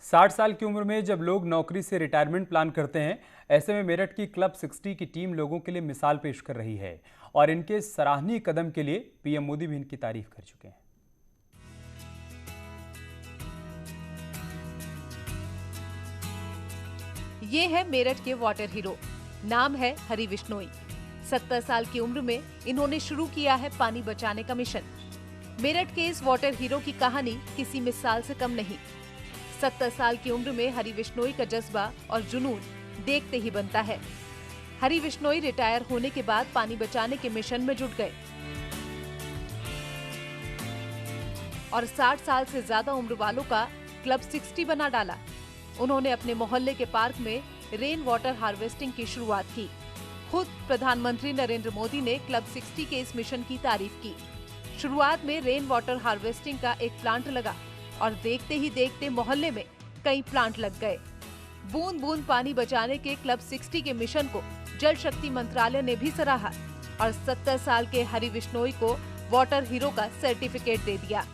60 साल की उम्र में जब लोग नौकरी से रिटायरमेंट प्लान करते हैं, ऐसे में मेरठ की क्लब 60 की टीम लोगों के लिए मिसाल पेश कर रही है और इनके सराहनीय कदम के लिए पीएम मोदी भी इनकी तारीफ कर चुके हैं। ये है मेरठ के वाटर हीरो, नाम है हरि विश्नोई। 70 साल की उम्र में इन्होंने शुरू किया है पानी बचाने का मिशन। मेरठ के इस वाटर हीरो की कहानी किसी मिसाल से कम नहीं। 70 साल की उम्र में हरि विश्नोई का जज्बा और जुनून देखते ही बनता है। हरि विश्नोई रिटायर होने के बाद पानी बचाने के मिशन में जुट गए और 60 साल से ज्यादा उम्र वालों का क्लब 60 बना डाला। उन्होंने अपने मोहल्ले के पार्क में रेन वाटर हार्वेस्टिंग की शुरुआत की। खुद प्रधानमंत्री नरेंद्र मोदी ने क्लब 60 के इस मिशन की तारीफ की। शुरुआत में रेन वाटर हार्वेस्टिंग का एक प्लांट लगा और देखते ही देखते मोहल्ले में कई प्लांट लग गए। बूंद बूंद पानी बचाने के क्लब 60 के मिशन को जल शक्ति मंत्रालय ने भी सराहा और 70 साल के हरि विश्नोई को वाटर हीरो का सर्टिफिकेट दे दिया।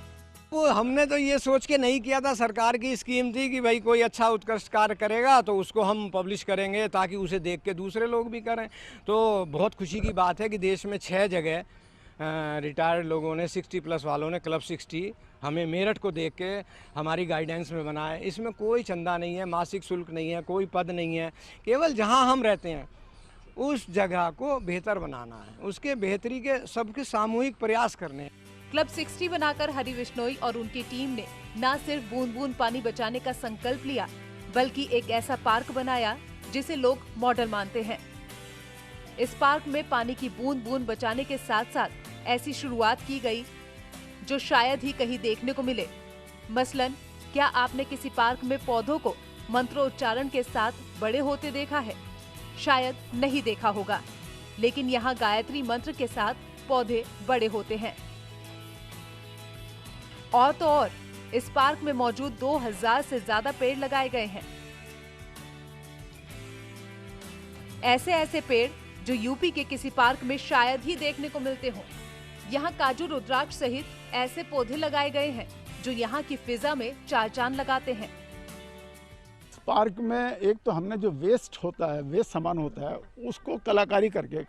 वो हमने तो ये सोच के नहीं किया था, सरकार की स्कीम थी कि भाई कोई अच्छा उत्कृष्ट कार्य करेगा तो उसको हम पब्लिश करेंगे ताकि उसे देख के दूसरे लोग भी करें। तो बहुत खुशी की बात है कि देश में 6 जगह रिटायर्ड लोगों ने 60+ वालों ने क्लब 60 हमें मेरठ को देख के हमारी गाइडेंस में बनाया। इसमें कोई चंदा नहीं है, मासिक शुल्क नहीं है, कोई पद नहीं है, केवल जहां हम रहते हैं उस जगह को बेहतर बनाना है, उसके बेहतरी के सबके सामूहिक प्रयास करने हैं। क्लब 60 बनाकर हरि विश्नोई और उनकी टीम ने न सिर्फ बूंद बूंद पानी बचाने का संकल्प लिया, बल्कि एक ऐसा पार्क बनाया जिसे लोग मॉडल मानते हैं। इस पार्क में पानी की बूंद बूंद बचाने के साथ साथ ऐसी शुरुआत की गई जो शायद ही कहीं देखने को मिले। मसलन, क्या आपने किसी पार्क में पौधों को मंत्रोच्चारण के साथ बड़े होते देखा है? शायद नहीं देखा होगा, लेकिन यहाँ गायत्री मंत्र के साथ पौधे बड़े होते हैं। और तो और, इस पार्क में मौजूद 2000 से ज्यादा पेड़ लगाए गए हैं। ऐसे ऐसे पेड़ जो यूपी के किसी पार्क में शायद ही देखने को मिलते हों। यहाँ काजू, रुद्राक्ष सहित ऐसे पौधे लगाए गए हैं जो यहाँ की फिजा में चार चांद लगाते हैं। पार्क में एक तो हमने जो वेस्ट होता है, वेस्ट सामान होता है, उसको कलाकारी करके,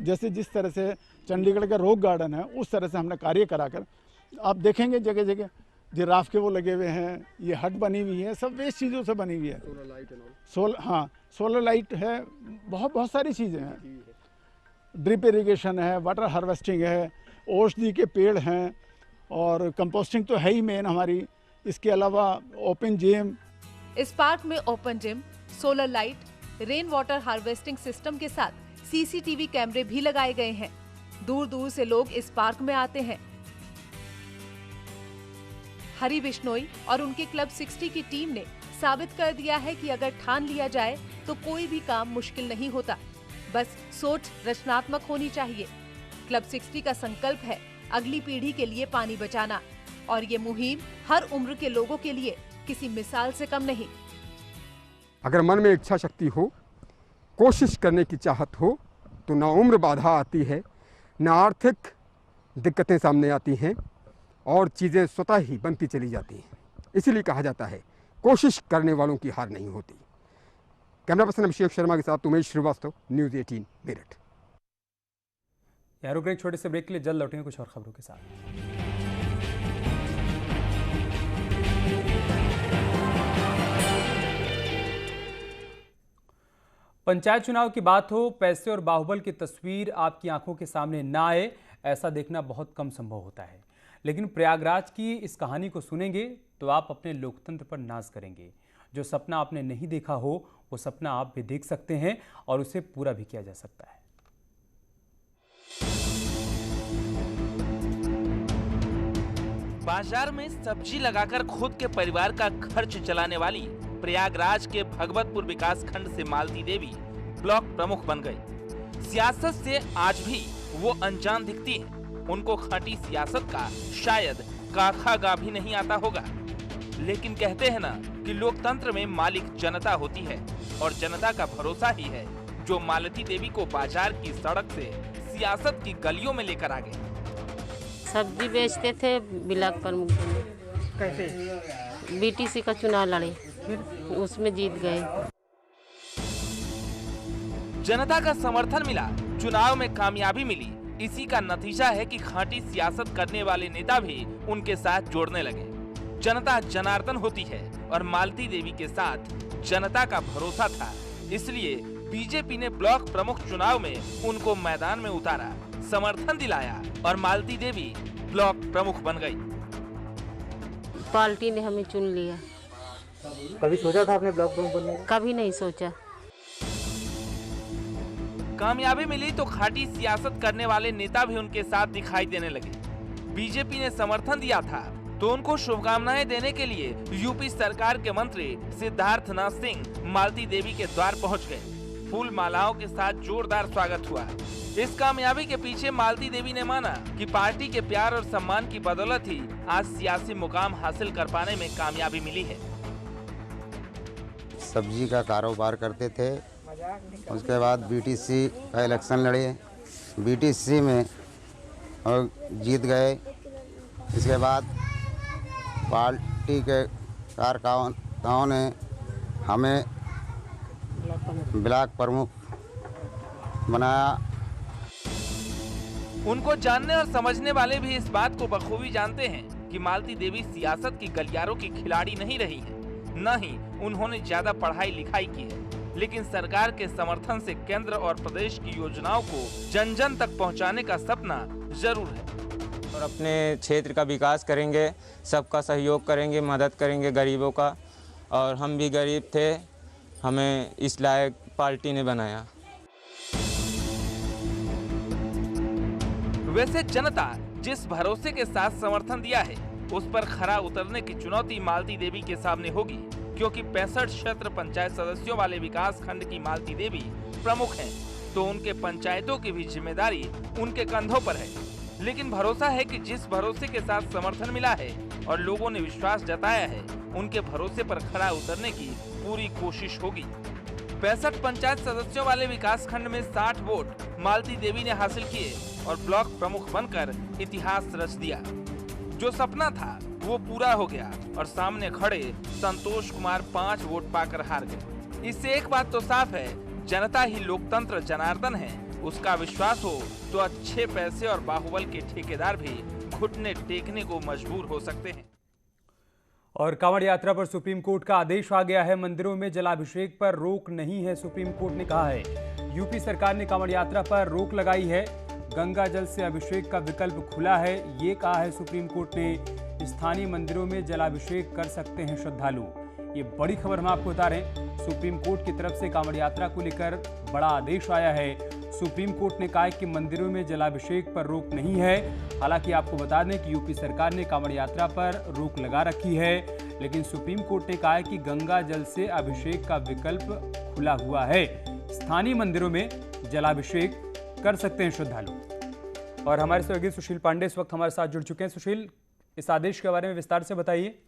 जैसे जिस तरह से चंडीगढ़ का रॉक गार्डन है उस तरह से हमने कार्य कराकर, आप देखेंगे जगह जगह जिराफ के वो लगे हुए हैं, ये हट बनी हुई है, सब वेस्ट चीज़ों से बनी हुई है। सोलर लाइट सोलर लाइट है, बहुत सारी चीज़ें हैं। ड्रिप इरिगेशन है, वाटर हार्वेस्टिंग है, औषधि के पेड़ हैं और कंपोस्टिंग तो है ही मेन हमारी। इसके अलावा ओपन जिम। इस पार्क में open gym, solar light, rain water harvesting system के साथ सीसीटीवी कैमरे भी लगाए गए हैं। दूर दूर से लोग इस पार्क में आते हैं। हरि विश्नोई और उनके क्लब 60 की टीम ने साबित कर दिया है कि अगर ठान लिया जाए तो कोई भी काम मुश्किल नहीं होता, बस सोच रचनात्मक होनी चाहिए। क्लब 60 का संकल्प है अगली पीढ़ी के लिए पानी बचाना और ये मुहिम हर उम्र के लोगों के लिए किसी मिसाल से कम नहीं। अगर मन में इच्छा शक्ति हो, कोशिश करने की चाहत हो, तो ना उम्र बाधा आती है, ना आर्थिक दिक्कतें सामने आती हैं और चीज़ें स्वतः ही बनती चली जाती हैं। इसीलिए कहा जाता है कोशिश करने वालों की हार नहीं होती। कैमरा पर्सन अभिषेक शर्मा के साथ उमेश श्रीवास्तव, न्यूज़ 18 मेरठ। यार रुक एक छोटे से ब्रेक के लिए, जल्द लौटेंगे कुछ और खबरों के साथ। पंचायत चुनाव की बात हो, पैसे और बाहुबल की तस्वीर आपकी आंखों के सामने ना आए, ऐसा देखना बहुत कम संभव होता है। लेकिन प्रयागराज की इस कहानी को सुनेंगे तो आप अपने लोकतंत्र पर नाज करेंगे। जो सपना आपने नहीं देखा हो, वो सपना आप भी देख सकते हैं और उसे पूरा भी किया जा सकता है। बाजार में सब्जी लगाकर खुद के परिवार का खर्च चलाने वाली प्रयागराज के भगवतपुर विकास खंड से मालती देवी ब्लॉक प्रमुख बन गई। सियासत से आज भी वो अनजान दिखती है। उनको खाटी सियासत का शायद काखा भी नहीं आता होगा, लेकिन कहते हैं ना कि लोकतंत्र में मालिक जनता होती है और जनता का भरोसा ही है जो मालती देवी को बाजार की सड़क से सियासत की गलियों में लेकर आ गए। सब्जी बेचते थे ब्लॉक प्रमुख। कैसे? बीटीसी का चुनाव लड़े, फिर उसमें जीत गए। जनता का समर्थन मिला, चुनाव में कामयाबी मिली। इसी का नतीजा है कि खाँटी सियासत करने वाले नेता भी उनके साथ जोड़ने लगे। जनता जनार्दन होती है और मालती देवी के साथ जनता का भरोसा था, इसलिए बीजेपी ने ब्लॉक प्रमुख चुनाव में उनको मैदान में उतारा, समर्थन दिलाया और मालती देवी ब्लॉक प्रमुख बन गई। पार्टी ने हमें चुन लिया। कभी सोचा था आपने ब्लॉक प्रमुख बनने का? कभी नहीं सोचा। कामयाबी मिली तो खाटी सियासत करने वाले नेता भी उनके साथ दिखाई देने लगे। बीजेपी ने समर्थन दिया था तो उनको शुभकामनाएं देने के लिए यूपी सरकार के मंत्री सिद्धार्थनाथ सिंह मालती देवी के द्वार पहुंच गए। फूल मालाओं के साथ जोरदार स्वागत हुआ। इस कामयाबी के पीछे मालती देवी ने माना कि पार्टी के प्यार और सम्मान की बदौलत ही आज सियासी मुकाम हासिल कर पाने में कामयाबी मिली है। सब्जी का कारोबार करते थे, उसके बाद बीटीसी का इलेक्शन लड़े, बीटीसी में और जीत गए। इसके बाद पार्टी के कार्यकर्ताओं ने हमें ब्लॉक प्रमुख बनाया। उनको जानने और समझने वाले भी इस बात को बखूबी जानते हैं कि मालती देवी सियासत की गलियारों की खिलाड़ी नहीं रही है, न ही उन्होंने ज्यादा पढ़ाई लिखाई की है, लेकिन सरकार के समर्थन से केंद्र और प्रदेश की योजनाओं को जन जन तक पहुंचाने का सपना जरूर है। और अपने क्षेत्र का विकास करेंगे, सबका सहयोग करेंगे, मदद करेंगे गरीबों का। और हम भी गरीब थे, हमें इस लायक पार्टी ने बनाया। वैसे जनता जिस भरोसे के साथ समर्थन दिया है उस पर खरा उतरने की चुनौती मालती देवी के सामने होगी, क्योंकि 65 क्षेत्र पंचायत सदस्यों वाले विकास खंड की मालती देवी प्रमुख हैं, तो उनके पंचायतों की भी जिम्मेदारी उनके कंधों पर है। लेकिन भरोसा है कि जिस भरोसे के साथ समर्थन मिला है और लोगों ने विश्वास जताया है, उनके भरोसे पर खरा उतरने की पूरी कोशिश होगी। 65 पंचायत सदस्यों वाले विकास खंड में 60 वोट मालती देवी ने हासिल किए और ब्लॉक प्रमुख बनकर इतिहास रच दिया। जो सपना था वो पूरा हो गया और सामने खड़े संतोष कुमार 5 वोट पाकर हार गए। इससे एक बात तो साफ है, जनता ही लोकतंत्र जनार्दन है। उसका विश्वास हो तो अच्छे पैसे और बाहुबल के ठेकेदार भी घुटने टेकने को मजबूर हो सकते हैं। और कांवड़ यात्रा पर सुप्रीम कोर्ट का आदेश आ गया है। मंदिरों में जलाभिषेक पर रोक नहीं है, सुप्रीम कोर्ट ने कहा है। यूपी सरकार ने कांवड़ यात्रा पर रोक लगाई है। गंगा जल से अभिषेक का विकल्प खुला है, ये कहा है सुप्रीम कोर्ट ने। स्थानीय मंदिरों में जलाभिषेक कर सकते हैं श्रद्धालु। ये बड़ी खबर हम आपको बता रहे हैं। सुप्रीम कोर्ट की तरफ से कांवड़ यात्रा को लेकर बड़ा आदेश आया है। सुप्रीम कोर्ट ने कहा है कि मंदिरों में जलाभिषेक पर रोक नहीं है। हालांकि आपको बता दें कि यूपी सरकार ने कांवड़ यात्रा पर रोक लगा रखी है, लेकिन सुप्रीम कोर्ट ने कहा है कि गंगा जल से अभिषेक का विकल्प खुला हुआ है। स्थानीय मंदिरों में जलाभिषेक कर सकते हैं श्रद्धालु। और हमारे सहयोगी सुशील पांडे इस वक्त हमारे साथ जुड़ चुके हैं। सुशील, इस आदेश के बारे में विस्तार से बताइए।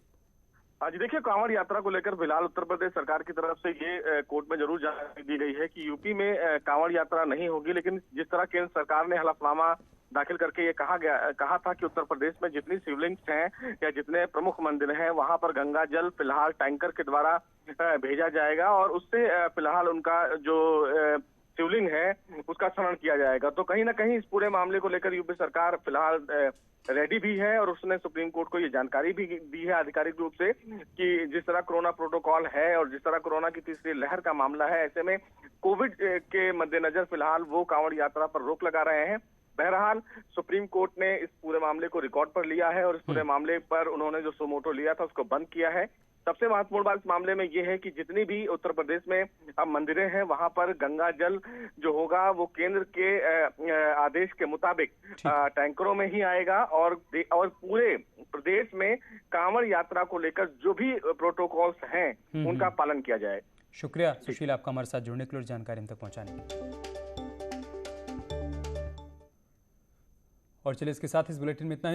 जी देखिए, कांवड़ यात्रा को लेकर फिलहाल उत्तर प्रदेश सरकार की तरफ से ये कोर्ट में जरूर जानकारी दी गई है कि यूपी में कांवड़ यात्रा नहीं होगी, लेकिन जिस तरह केंद्र सरकार ने हलफनामा दाखिल करके ये कहा था कि उत्तर प्रदेश में जितनी शिवलिंग्स हैं या जितने प्रमुख मंदिर हैं वहां पर गंगा जल फिलहाल टैंकर के द्वारा भेजा जाएगा और उससे फिलहाल उनका जो शिवलिंग है उसका स्मरण किया जाएगा। तो कहीं ना कहीं इस पूरे मामले को लेकर यूपी सरकार फिलहाल रेडी भी है और उसने सुप्रीम कोर्ट को ये जानकारी भी दी है आधिकारिक रूप से कि जिस तरह कोरोना प्रोटोकॉल है और जिस तरह कोरोना की तीसरी लहर का मामला है, ऐसे में कोविड के मद्देनजर फिलहाल वो कांवड़ यात्रा पर रोक लगा रहे हैं। बहरहाल सुप्रीम कोर्ट ने इस पूरे मामले को रिकॉर्ड पर लिया है और इस पूरे मामले पर उन्होंने जो सुमोटो लिया था उसको बंद किया है। सबसे महत्वपूर्ण बात इस मामले में ये है कि जितनी भी उत्तर प्रदेश में अब मंदिरें हैं वहां पर गंगा जल जो होगा वो केंद्र के आदेश के मुताबिक टैंकरों में ही आएगा और पूरे प्रदेश में कांवड़ यात्रा को लेकर जो भी प्रोटोकॉल्स हैं उनका पालन किया जाए। शुक्रिया सुशील, आपका हमारे साथ जुड़ने के लिए, जानकारी हम तक पहुंचाने के लिए। और चलिए इसके साथ इस बुलेटिन में इतना ही।